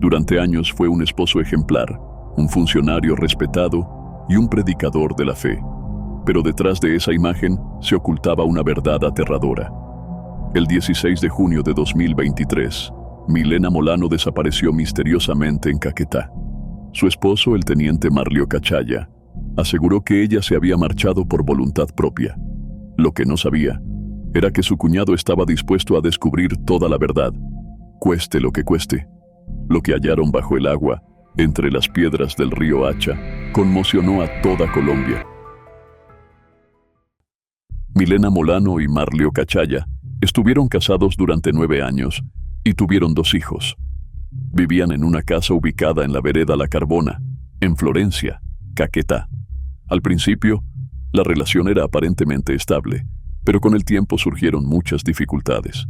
Durante años fue un esposo ejemplar, un funcionario respetado y un predicador de la fe. Pero detrás de esa imagen se ocultaba una verdad aterradora. El 16 de junio de 2023, Milena Molano desapareció misteriosamente en Caquetá. Su esposo, el teniente Marlio Cachaya, aseguró que ella se había marchado por voluntad propia. Lo que no sabía era que su cuñado estaba dispuesto a descubrir toda la verdad, cueste lo que cueste. Lo que hallaron bajo el agua, entre las piedras del río Hacha, conmocionó a toda Colombia. Milena Molano y Marlio Cachaya estuvieron casados durante 9 años y tuvieron 2 hijos. Vivían en una casa ubicada en la vereda La Carbona, en Florencia, Caquetá. Al principio, la relación era aparentemente estable, pero con el tiempo surgieron muchas dificultades.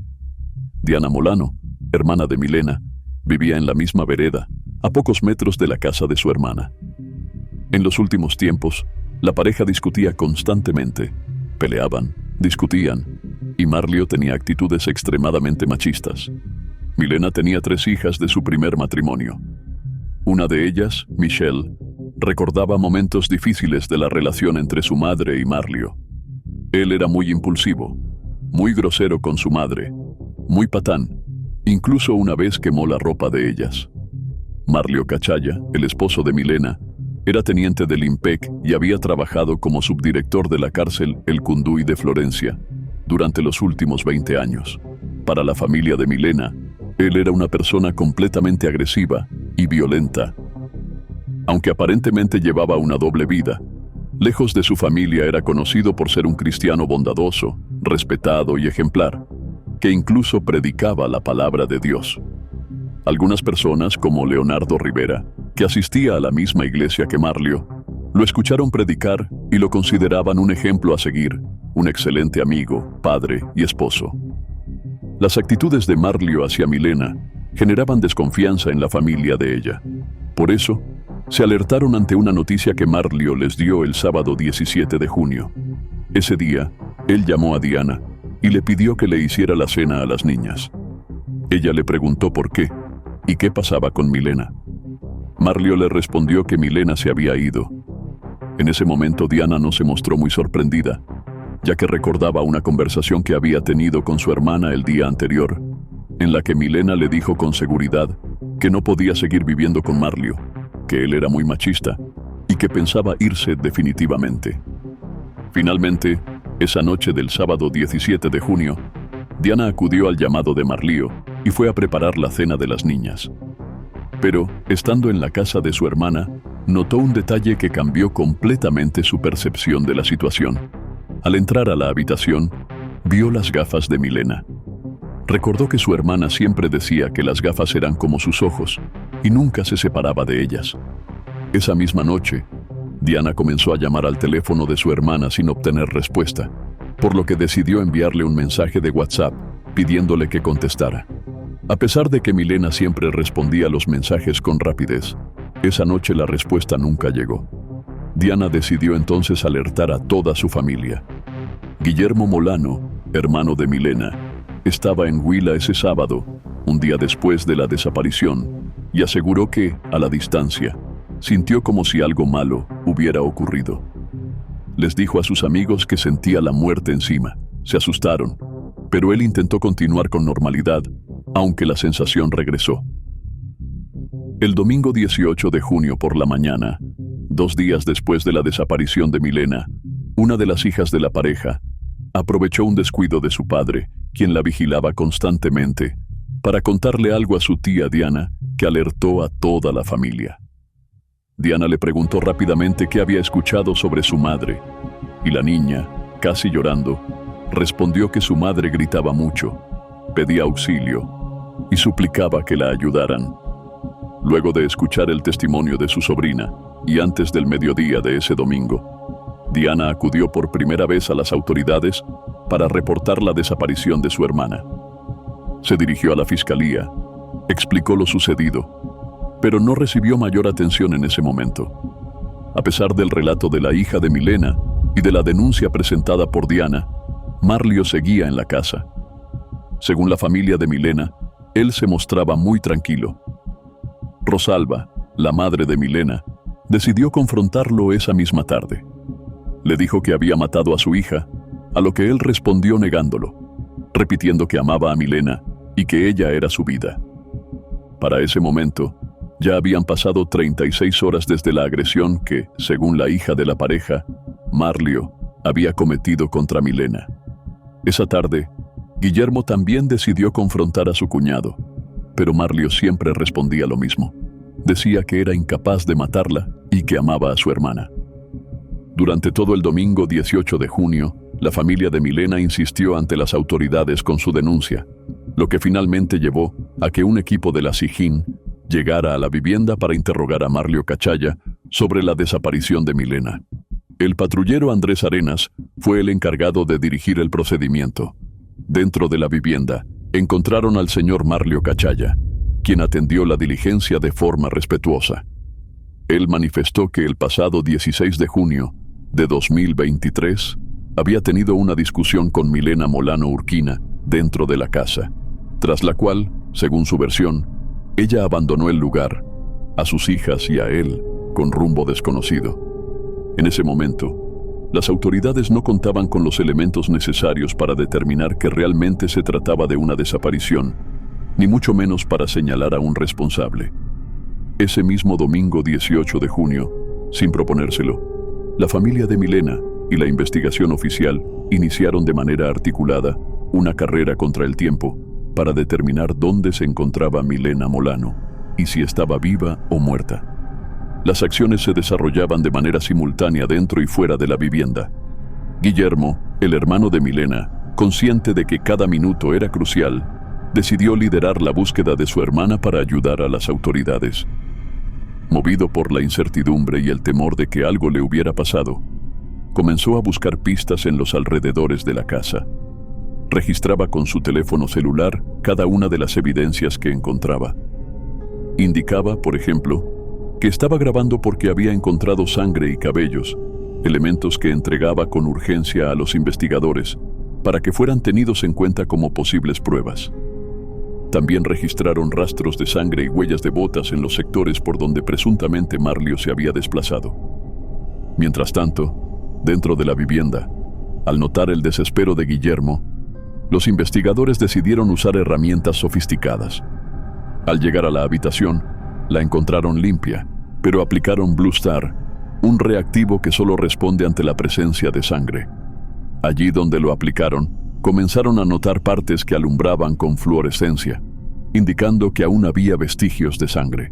Diana Molano, hermana de Milena, vivía en la misma vereda, a pocos metros de la casa de su hermana. En los últimos tiempos, la pareja discutía constantemente, peleaban, discutían, y Marlio tenía actitudes extremadamente machistas. Milena tenía 3 hijas de su primer matrimonio. Una de ellas, Michelle, recordaba momentos difíciles de la relación entre su madre y Marlio. Él era muy impulsivo, muy grosero con su madre, muy patán. Incluso una vez quemó la ropa de ellas. Marlio Cachaya, el esposo de Milena, era teniente del IMPEC y había trabajado como subdirector de la cárcel El Cunduy de Florencia durante los últimos 20 años. Para la familia de Milena, él era una persona completamente agresiva y violenta. Aunque aparentemente llevaba una doble vida, lejos de su familia era conocido por ser un cristiano bondadoso, respetado y ejemplar, que incluso predicaba la palabra de Dios. Algunas personas, como Leonardo Rivera, que asistía a la misma iglesia que Marlio, lo escucharon predicar y lo consideraban un ejemplo a seguir, un excelente amigo, padre y esposo. Las actitudes de Marlio hacia Milena generaban desconfianza en la familia de ella. Por eso, se alertaron ante una noticia que Marlio les dio el sábado 17 de junio. Ese día, él llamó a Diana y le pidió que le hiciera la cena a las niñas. Ella le preguntó por qué y qué pasaba con Milena. Marlio le respondió que Milena se había ido. En ese momento Diana no se mostró muy sorprendida, ya que recordaba una conversación que había tenido con su hermana el día anterior, en la que Milena le dijo con seguridad que no podía seguir viviendo con Marlio, que él era muy machista y que pensaba irse definitivamente. Finalmente, esa noche del sábado 17 de junio, Diana acudió al llamado de Marlio y fue a preparar la cena de las niñas. Pero, estando en la casa de su hermana, notó un detalle que cambió completamente su percepción de la situación. Al entrar a la habitación, vio las gafas de Milena. Recordó que su hermana siempre decía que las gafas eran como sus ojos y nunca se separaba de ellas. Esa misma noche, Diana comenzó a llamar al teléfono de su hermana sin obtener respuesta, por lo que decidió enviarle un mensaje de WhatsApp pidiéndole que contestara. A pesar de que Milena siempre respondía los mensajes con rapidez, esa noche la respuesta nunca llegó. Diana decidió entonces alertar a toda su familia. Guillermo Molano, hermano de Milena, estaba en Huila ese sábado, un día después de la desaparición, y aseguró que, a la distancia, sintió como si algo malo hubiera ocurrido. Les dijo a sus amigos que sentía la muerte encima. Se asustaron, pero él intentó continuar con normalidad, aunque la sensación regresó. El domingo 18 de junio por la mañana, 2 días después de la desaparición de Milena, una de las hijas de la pareja aprovechó un descuido de su padre, quien la vigilaba constantemente, para contarle algo a su tía Diana, que alertó a toda la familia. Diana le preguntó rápidamente qué había escuchado sobre su madre, y la niña, casi llorando, respondió que su madre gritaba mucho, pedía auxilio y suplicaba que la ayudaran. Luego de escuchar el testimonio de su sobrina, y antes del mediodía de ese domingo, Diana acudió por primera vez a las autoridades para reportar la desaparición de su hermana. Se dirigió a la fiscalía, explicó lo sucedido, pero no recibió mayor atención en ese momento. A pesar del relato de la hija de Milena y de la denuncia presentada por Diana, Marlio seguía en la casa. Según la familia de Milena, él se mostraba muy tranquilo. Rosalba, la madre de Milena, decidió confrontarlo esa misma tarde. Le dijo que había matado a su hija, a lo que él respondió negándolo, repitiendo que amaba a Milena y que ella era su vida. Para ese momento, ya habían pasado 36 horas desde la agresión que, según la hija de la pareja, Marlio, había cometido contra Milena. Esa tarde, Guillermo también decidió confrontar a su cuñado, pero Marlio siempre respondía lo mismo. Decía que era incapaz de matarla y que amaba a su hermana. Durante todo el domingo 18 de junio, la familia de Milena insistió ante las autoridades con su denuncia, lo que finalmente llevó a que un equipo de la SIJIN llegara a la vivienda para interrogar a Marlio Cachaya sobre la desaparición de Milena. El patrullero Andrés Arenas fue el encargado de dirigir el procedimiento. Dentro de la vivienda, encontraron al señor Marlio Cachaya, quien atendió la diligencia de forma respetuosa. Él manifestó que el pasado 16 de junio de 2023 había tenido una discusión con Milena Molano Urquina dentro de la casa, tras la cual, según su versión, ella abandonó el lugar, a sus hijas y a él, con rumbo desconocido. En ese momento, las autoridades no contaban con los elementos necesarios para determinar que realmente se trataba de una desaparición, ni mucho menos para señalar a un responsable. Ese mismo domingo 18 de junio, sin proponérselo, la familia de Milena y la investigación oficial iniciaron de manera articulada una carrera contra el tiempo para determinar dónde se encontraba Milena Molano y si estaba viva o muerta. Las acciones se desarrollaban de manera simultánea dentro y fuera de la vivienda. Guillermo, el hermano de Milena, consciente de que cada minuto era crucial, decidió liderar la búsqueda de su hermana para ayudar a las autoridades. Movido por la incertidumbre y el temor de que algo le hubiera pasado, comenzó a buscar pistas en los alrededores de la casa. Registraba con su teléfono celular cada una de las evidencias que encontraba. Indicaba, por ejemplo, que estaba grabando porque había encontrado sangre y cabellos, elementos que entregaba con urgencia a los investigadores para que fueran tenidos en cuenta como posibles pruebas. También registraron rastros de sangre y huellas de botas en los sectores por donde presuntamente Marlio se había desplazado. Mientras tanto, dentro de la vivienda, al notar el desespero de Guillermo, los investigadores decidieron usar herramientas sofisticadas. Al llegar a la habitación, la encontraron limpia, pero aplicaron Blue Star, un reactivo que solo responde ante la presencia de sangre. Allí donde lo aplicaron, comenzaron a notar partes que alumbraban con fluorescencia, indicando que aún había vestigios de sangre.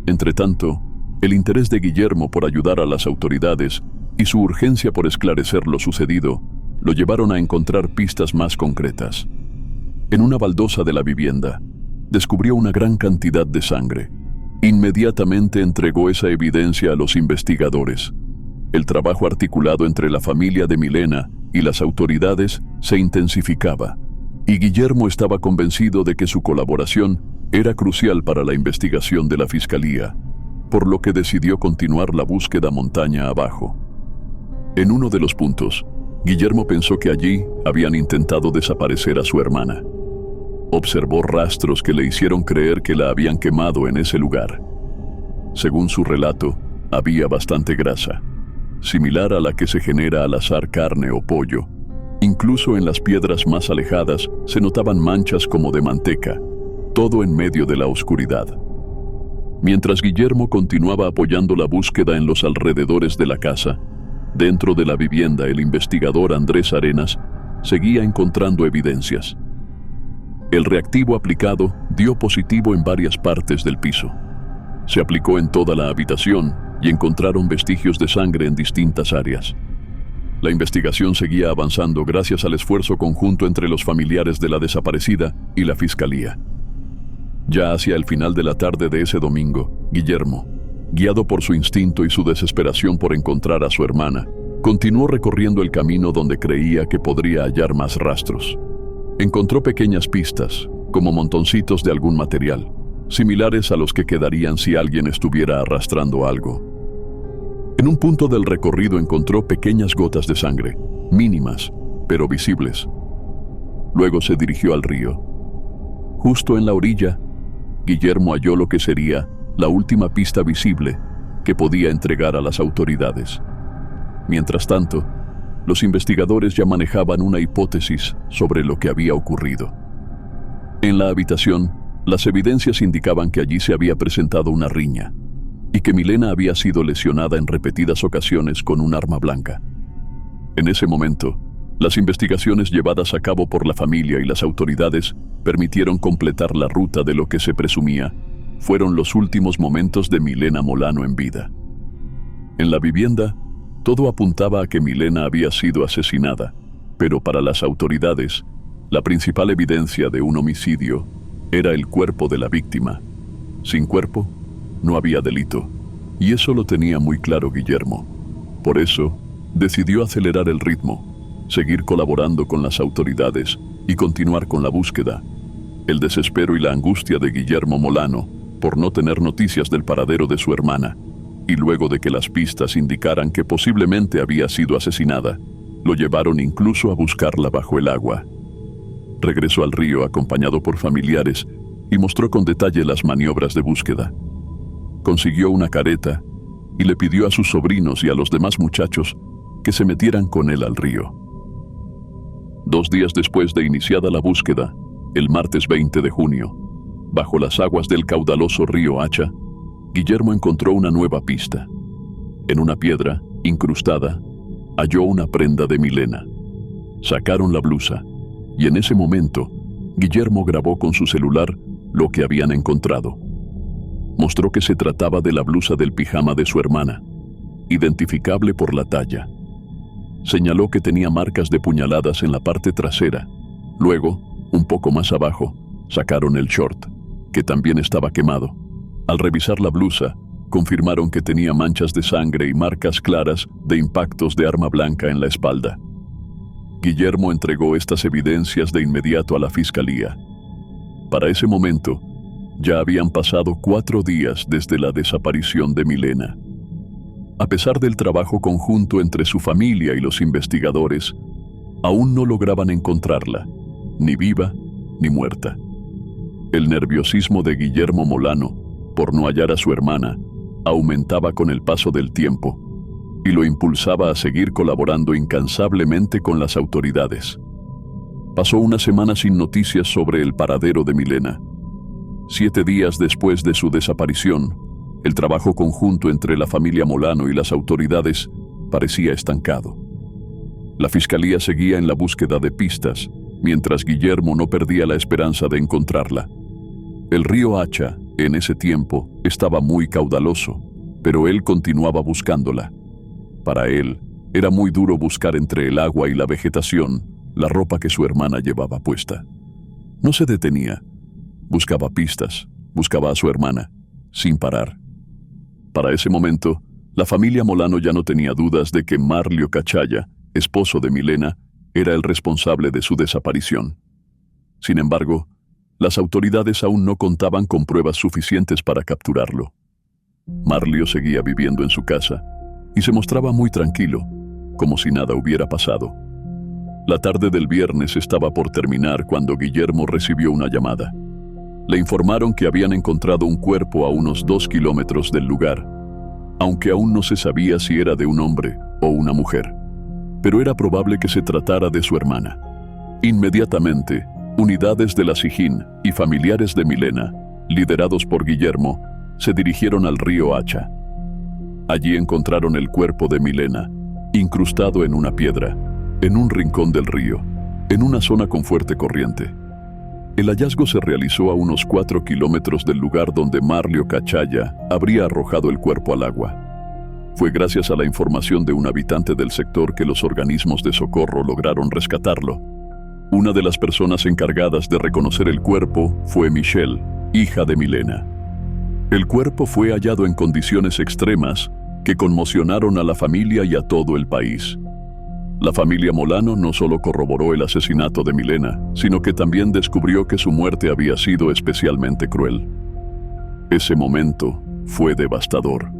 Entretanto, el interés de Guillermo por ayudar a las autoridades y su urgencia por esclarecer lo sucedido lo llevaron a encontrar pistas más concretas. En una baldosa de la vivienda, descubrió una gran cantidad de sangre. Inmediatamente entregó esa evidencia a los investigadores. El trabajo articulado entre la familia de Milena y las autoridades se intensificaba, y Guillermo estaba convencido de que su colaboración era crucial para la investigación de la Fiscalía, por lo que decidió continuar la búsqueda montaña abajo. En uno de los puntos, Guillermo pensó que allí habían intentado desaparecer a su hermana. Observó rastros que le hicieron creer que la habían quemado en ese lugar. Según su relato, había bastante grasa, similar a la que se genera al asar carne o pollo. Incluso en las piedras más alejadas se notaban manchas como de manteca, todo en medio de la oscuridad. Mientras Guillermo continuaba apoyando la búsqueda en los alrededores de la casa, dentro de la vivienda el investigador Andrés Arenas seguía encontrando evidencias. El reactivo aplicado dio positivo en varias partes del piso. Se aplicó en toda la habitación y encontraron vestigios de sangre en distintas áreas. La investigación seguía avanzando gracias al esfuerzo conjunto entre los familiares de la desaparecida y la Fiscalía. Ya hacia el final de la tarde de ese domingo, Guillermo, guiado por su instinto y su desesperación por encontrar a su hermana, continuó recorriendo el camino donde creía que podría hallar más rastros. Encontró pequeñas pistas, como montoncitos de algún material, similares a los que quedarían si alguien estuviera arrastrando algo. En un punto del recorrido encontró pequeñas gotas de sangre, mínimas, pero visibles. Luego se dirigió al río. Justo en la orilla, Guillermo halló lo que sería la última pista visible que podía entregar a las autoridades. Mientras tanto, los investigadores ya manejaban una hipótesis sobre lo que había ocurrido. En la habitación, las evidencias indicaban que allí se había presentado una riña y que Milena había sido lesionada en repetidas ocasiones con un arma blanca. En ese momento, las investigaciones llevadas a cabo por la familia y las autoridades permitieron completar la ruta de lo que se presumía fueron los últimos momentos de Milena Molano en vida. En la vivienda, todo apuntaba a que Milena había sido asesinada, pero para las autoridades, la principal evidencia de un homicidio era el cuerpo de la víctima. Sin cuerpo, no había delito, y eso lo tenía muy claro Guillermo. Por eso, decidió acelerar el ritmo, seguir colaborando con las autoridades y continuar con la búsqueda. El desespero y la angustia de Guillermo Molano por no tener noticias del paradero de su hermana, y luego de que las pistas indicaran que posiblemente había sido asesinada, lo llevaron incluso a buscarla bajo el agua. Regresó al río acompañado por familiares y mostró con detalle las maniobras de búsqueda. Consiguió una careta y le pidió a sus sobrinos y a los demás muchachos que se metieran con él al río. 2 días después de iniciada la búsqueda, el martes 20 de junio, bajo las aguas del caudaloso río Hacha, Guillermo encontró una nueva pista. En una piedra, incrustada, halló una prenda de Milena. Sacaron la blusa, y en ese momento, Guillermo grabó con su celular lo que habían encontrado. Mostró que se trataba de la blusa del pijama de su hermana, identificable por la talla. Señaló que tenía marcas de puñaladas en la parte trasera. Luego, un poco más abajo, sacaron el short, que también estaba quemado. Al revisar la blusa, confirmaron que tenía manchas de sangre y marcas claras de impactos de arma blanca en la espalda. Guillermo entregó estas evidencias de inmediato a la fiscalía. Para ese momento, ya habían pasado 4 días desde la desaparición de Milena. A pesar del trabajo conjunto entre su familia y los investigadores, aún no lograban encontrarla, ni viva ni muerta. El nerviosismo de Guillermo Molano por no hallar a su hermana aumentaba con el paso del tiempo y lo impulsaba a seguir colaborando incansablemente con las autoridades. Pasó una semana sin noticias sobre el paradero de Milena. 7 días después de su desaparición, el trabajo conjunto entre la familia Molano y las autoridades parecía estancado. La fiscalía seguía en la búsqueda de pistas, mientras Guillermo no perdía la esperanza de encontrarla. El río Hacha, en ese tiempo, estaba muy caudaloso, pero él continuaba buscándola. Para él, era muy duro buscar entre el agua y la vegetación la ropa que su hermana llevaba puesta. No se detenía. Buscaba pistas, buscaba a su hermana, sin parar. Para ese momento, la familia Molano ya no tenía dudas de que Marlio Cachaya, esposo de Milena, era el responsable de su desaparición. Sin embargo, las autoridades aún no contaban con pruebas suficientes para capturarlo. Marlio seguía viviendo en su casa y se mostraba muy tranquilo, como si nada hubiera pasado. La tarde del viernes estaba por terminar cuando Guillermo recibió una llamada. Le informaron que habían encontrado un cuerpo a unos 2 kilómetros del lugar, aunque aún no se sabía si era de un hombre o una mujer, pero era probable que se tratara de su hermana. Inmediatamente, unidades de la SIJIN y familiares de Milena, liderados por Guillermo, se dirigieron al río Hacha. Allí encontraron el cuerpo de Milena, incrustado en una piedra, en un rincón del río, en una zona con fuerte corriente. El hallazgo se realizó a unos 4 kilómetros del lugar donde Marlio Cachaya habría arrojado el cuerpo al agua. Fue gracias a la información de un habitante del sector que los organismos de socorro lograron rescatarlo. Una de las personas encargadas de reconocer el cuerpo fue Michelle, hija de Milena. El cuerpo fue hallado en condiciones extremas que conmocionaron a la familia y a todo el país. La familia Molano no solo corroboró el asesinato de Milena, sino que también descubrió que su muerte había sido especialmente cruel. Ese momento fue devastador.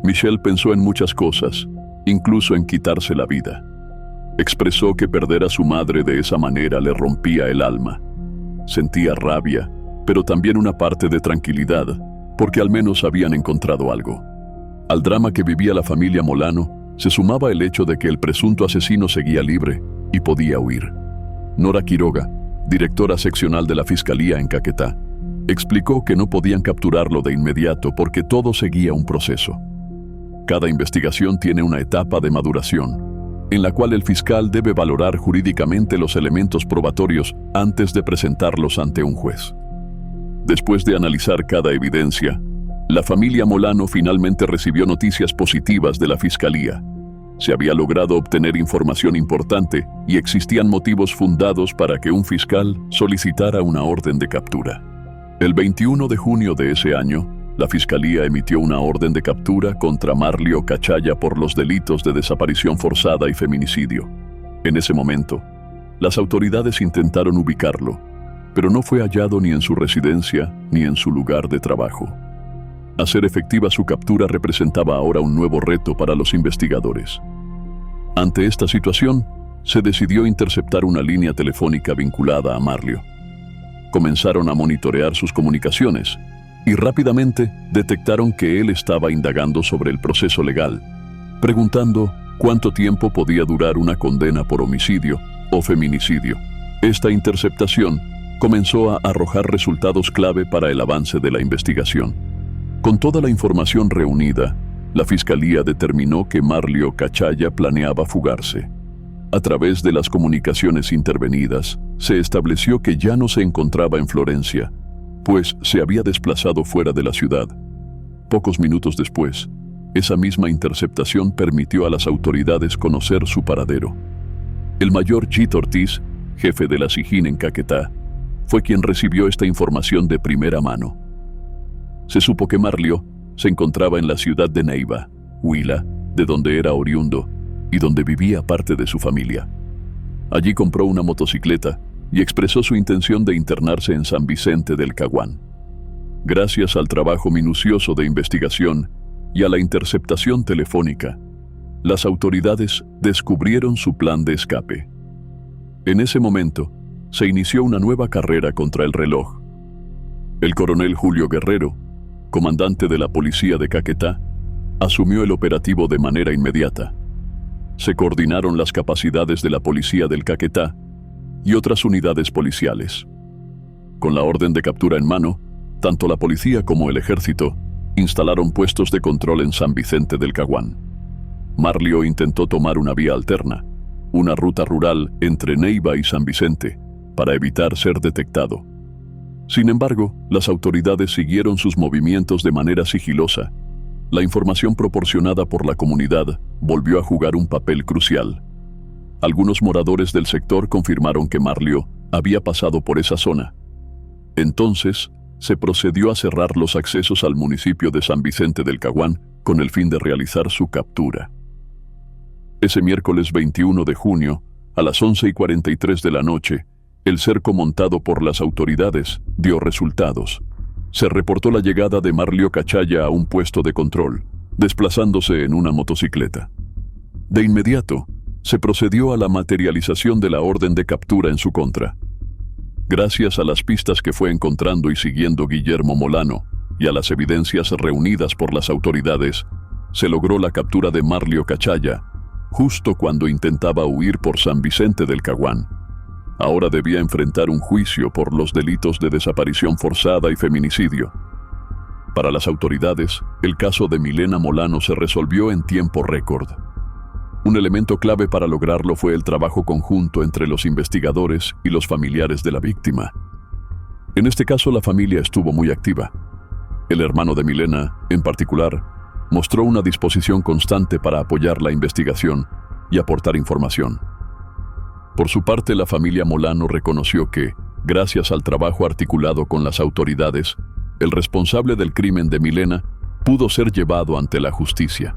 Michelle pensó en muchas cosas, incluso en quitarse la vida. Expresó que perder a su madre de esa manera le rompía el alma. Sentía rabia, pero también una parte de tranquilidad, porque al menos habían encontrado algo. Al drama que vivía la familia Molano se sumaba el hecho de que el presunto asesino seguía libre y podía huir. Nora Quiroga, directora seccional de la Fiscalía en Caquetá, explicó que no podían capturarlo de inmediato porque todo seguía un proceso. Cada investigación tiene una etapa de maduración, en la cual el fiscal debe valorar jurídicamente los elementos probatorios antes de presentarlos ante un juez. Después de analizar cada evidencia, la familia Molano finalmente recibió noticias positivas de la Fiscalía. Se había logrado obtener información importante y existían motivos fundados para que un fiscal solicitara una orden de captura. El 21 de junio de ese año, la Fiscalía emitió una orden de captura contra Marlio Cachaya por los delitos de desaparición forzada y feminicidio. En ese momento, las autoridades intentaron ubicarlo, pero no fue hallado ni en su residencia ni en su lugar de trabajo. Hacer efectiva su captura representaba ahora un nuevo reto para los investigadores. Ante esta situación, se decidió interceptar una línea telefónica vinculada a Marlio. Comenzaron a monitorear sus comunicaciones y rápidamente detectaron que él estaba indagando sobre el proceso legal, preguntando cuánto tiempo podía durar una condena por homicidio o feminicidio. Esta interceptación comenzó a arrojar resultados clave para el avance de la investigación. Con toda la información reunida, la Fiscalía determinó que Marlio Cachaya planeaba fugarse. A través de las comunicaciones intervenidas, se estableció que ya no se encontraba en Florencia, pues se había desplazado fuera de la ciudad. Pocos minutos después, esa misma interceptación permitió a las autoridades conocer su paradero. El mayor Gito Ortiz, jefe de la SIJIN en Caquetá, fue quien recibió esta información de primera mano. Se supo que Marlio se encontraba en la ciudad de Neiva, Huila, de donde era oriundo y donde vivía parte de su familia. Allí compró una motocicleta y expresó su intención de internarse en San Vicente del Caguán. Gracias al trabajo minucioso de investigación y a la interceptación telefónica, las autoridades descubrieron su plan de escape. En ese momento, se inició una nueva carrera contra el reloj. El coronel Julio Guerrero, comandante de la policía de Caquetá, asumió el operativo de manera inmediata. Se coordinaron las capacidades de la policía del Caquetá y otras unidades policiales. Con la orden de captura en mano, tanto la policía como el ejército instalaron puestos de control en San Vicente del Caguán. Marlio intentó tomar una vía alterna, una ruta rural entre Neiva y San Vicente, para evitar ser detectado. Sin embargo, las autoridades siguieron sus movimientos de manera sigilosa. La información proporcionada por la comunidad volvió a jugar un papel crucial. Algunos moradores del sector confirmaron que Marlio había pasado por esa zona. Entonces, se procedió a cerrar los accesos al municipio de San Vicente del Caguán con el fin de realizar su captura. Ese miércoles 21 de junio, a las 11:43 de la noche, el cerco montado por las autoridades dio resultados. Se reportó la llegada de Marlio Cachaya a un puesto de control, desplazándose en una motocicleta. De inmediato, se procedió a la materialización de la orden de captura en su contra. Gracias a las pistas que fue encontrando y siguiendo Guillermo Molano y a las evidencias reunidas por las autoridades, se logró la captura de Marlio Cachaya, justo cuando intentaba huir por San Vicente del Caguán. Ahora debía enfrentar un juicio por los delitos de desaparición forzada y feminicidio. Para las autoridades, el caso de Milena Molano se resolvió en tiempo récord. Un elemento clave para lograrlo fue el trabajo conjunto entre los investigadores y los familiares de la víctima. En este caso, la familia estuvo muy activa. El hermano de Milena, en particular, mostró una disposición constante para apoyar la investigación y aportar información. Por su parte, la familia Molano reconoció que, gracias al trabajo articulado con las autoridades, el responsable del crimen de Milena pudo ser llevado ante la justicia.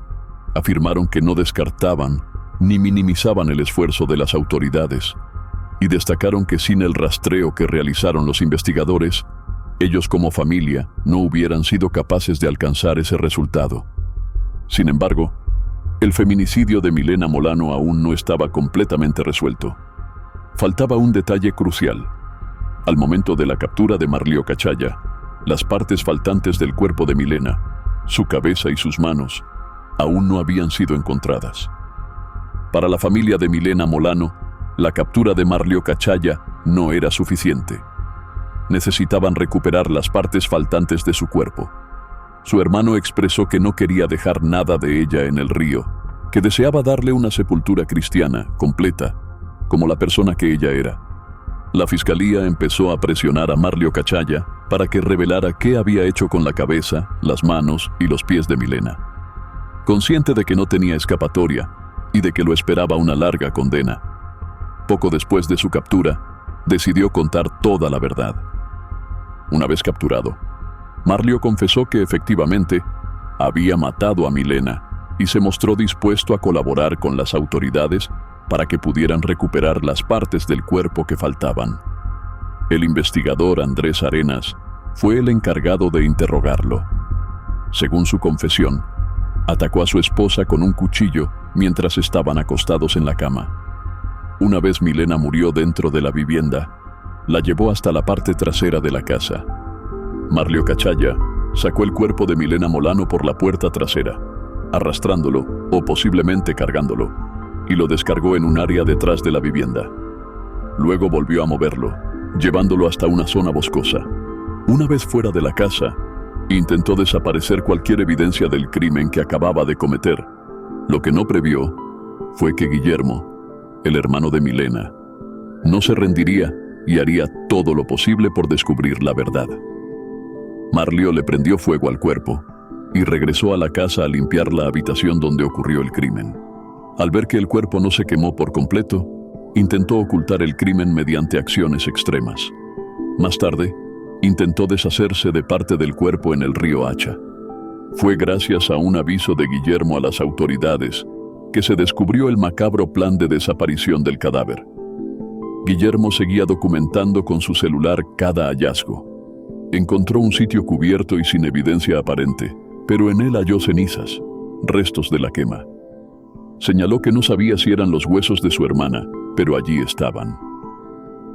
Afirmaron que no descartaban ni minimizaban el esfuerzo de las autoridades y destacaron que sin el rastreo que realizaron los investigadores, ellos como familia no hubieran sido capaces de alcanzar ese resultado. Sin embargo, el feminicidio de Milena Molano aún no estaba completamente resuelto. Faltaba un detalle crucial. Al momento de la captura de Marlio Cachaya, las partes faltantes del cuerpo de Milena, su cabeza y sus manos, aún no habían sido encontradas. Para la familia de Milena Molano, la captura de Marlio Cachaya no era suficiente. Necesitaban recuperar las partes faltantes de su cuerpo. Su hermano expresó que no quería dejar nada de ella en el río, que deseaba darle una sepultura cristiana, completa, como la persona que ella era. La fiscalía empezó a presionar a Marlio Cachaya para que revelara qué había hecho con la cabeza, las manos y los pies de Milena. Consciente de que no tenía escapatoria y de que lo esperaba una larga condena, poco después de su captura, decidió contar toda la verdad. Una vez capturado, Marlio confesó que efectivamente había matado a Milena y se mostró dispuesto a colaborar con las autoridades para que pudieran recuperar las partes del cuerpo que faltaban. El investigador Andrés Arenas fue el encargado de interrogarlo. Según su confesión, atacó a su esposa con un cuchillo mientras estaban acostados en la cama. Una vez Milena murió dentro de la vivienda, la llevó hasta la parte trasera de la casa. Marlio Cachaya sacó el cuerpo de Milena Molano por la puerta trasera, arrastrándolo o posiblemente cargándolo, y lo descargó en un área detrás de la vivienda. Luego volvió a moverlo, llevándolo hasta una zona boscosa. Una vez fuera de la casa, intentó desaparecer cualquier evidencia del crimen que acababa de cometer. Lo que no previó fue que Guillermo, el hermano de Milena, no se rendiría y haría todo lo posible por descubrir la verdad. Marlio le prendió fuego al cuerpo y regresó a la casa a limpiar la habitación donde ocurrió el crimen. Al ver que el cuerpo no se quemó por completo, intentó ocultar el crimen mediante acciones extremas. Más tarde, intentó deshacerse de parte del cuerpo en el río Hacha. Fue gracias a un aviso de Guillermo a las autoridades que se descubrió el macabro plan de desaparición del cadáver. Guillermo seguía documentando con su celular cada hallazgo. Encontró un sitio cubierto y sin evidencia aparente, pero en él halló cenizas, restos de la quema. Señaló que no sabía si eran los huesos de su hermana, pero allí estaban.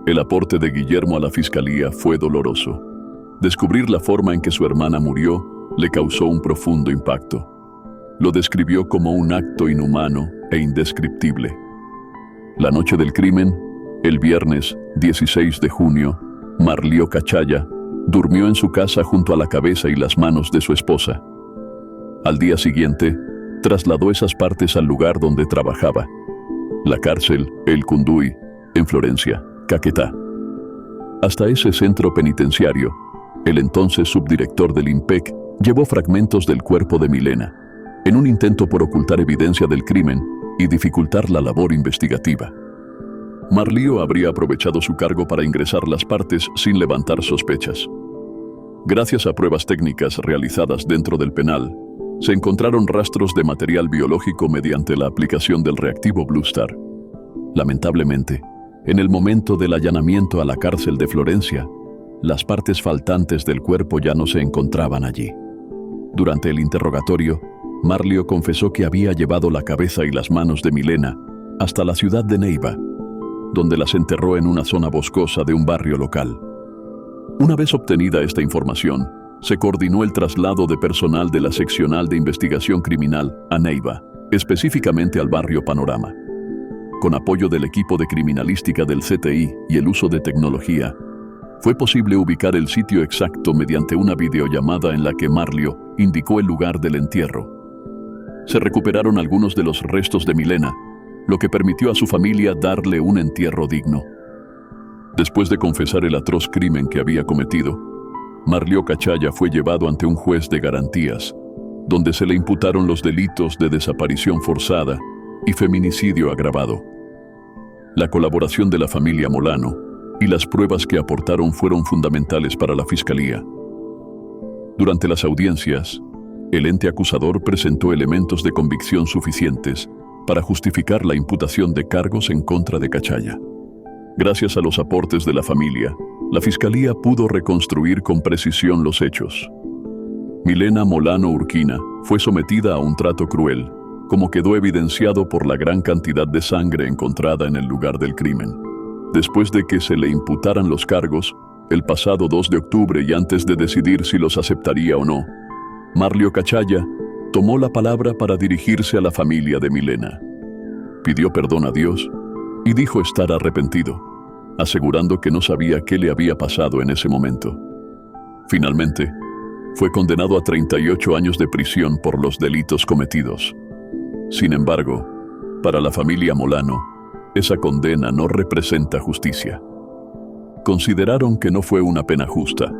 El aporte de Guillermo a la fiscalía fue doloroso. Descubrir la forma en que su hermana murió le causó un profundo impacto. Lo describió como un acto inhumano e indescriptible. La noche del crimen, el viernes 16 de junio, Marlio Cachaya durmió en su casa junto a la cabeza y las manos de su esposa. Al día siguiente, trasladó esas partes al lugar donde trabajaba, la cárcel El Cunduy, en Florencia, Caquetá. Hasta ese centro penitenciario, el entonces subdirector del IMPEC llevó fragmentos del cuerpo de Milena, en un intento por ocultar evidencia del crimen y dificultar la labor investigativa. Marlio habría aprovechado su cargo para ingresar las partes sin levantar sospechas. Gracias a pruebas técnicas realizadas dentro del penal, se encontraron rastros de material biológico mediante la aplicación del reactivo Blue Star. Lamentablemente, en el momento del allanamiento a la cárcel de Florencia, las partes faltantes del cuerpo ya no se encontraban allí. Durante el interrogatorio, Marlio confesó que había llevado la cabeza y las manos de Milena hasta la ciudad de Neiva, donde las enterró en una zona boscosa de un barrio local. Una vez obtenida esta información, se coordinó el traslado de personal de la Seccional de Investigación Criminal a Neiva, específicamente al barrio Panorama. Con apoyo del equipo de criminalística del CTI y el uso de tecnología, fue posible ubicar el sitio exacto mediante una videollamada en la que Marlio indicó el lugar del entierro. Se recuperaron algunos de los restos de Milena, lo que permitió a su familia darle un entierro digno. Después de confesar el atroz crimen que había cometido, Marlio Cachaya fue llevado ante un juez de garantías, donde se le imputaron los delitos de desaparición forzada y feminicidio agravado. La colaboración de la familia Molano y las pruebas que aportaron fueron fundamentales para la fiscalía. Durante las audiencias, el ente acusador presentó elementos de convicción suficientes para justificar la imputación de cargos en contra de Cachaya. Gracias a los aportes de la familia, la fiscalía pudo reconstruir con precisión los hechos. Milena Molano Urquina fue sometida a un trato cruel, como quedó evidenciado por la gran cantidad de sangre encontrada en el lugar del crimen. Después de que se le imputaran los cargos, el pasado 2 de octubre y antes de decidir si los aceptaría o no, Marlio Cachaya tomó la palabra para dirigirse a la familia de Milena. Pidió perdón a Dios y dijo estar arrepentido, asegurando que no sabía qué le había pasado en ese momento. Finalmente, fue condenado a 38 años de prisión por los delitos cometidos. Sin embargo, para la familia Molano, esa condena no representa justicia. Consideraron que no fue una pena justa,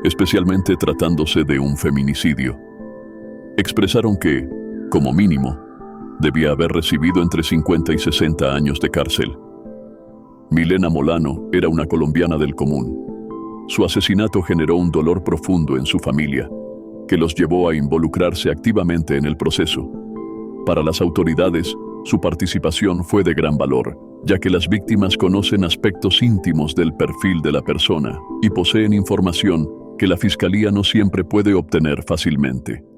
especialmente tratándose de un feminicidio. Expresaron que, como mínimo, debía haber recibido entre 50 y 60 años de cárcel. Milena Molano era una colombiana del común. Su asesinato generó un dolor profundo en su familia, que los llevó a involucrarse activamente en el proceso. Para las autoridades, su participación fue de gran valor, ya que las víctimas conocen aspectos íntimos del perfil de la persona y poseen información que la Fiscalía no siempre puede obtener fácilmente.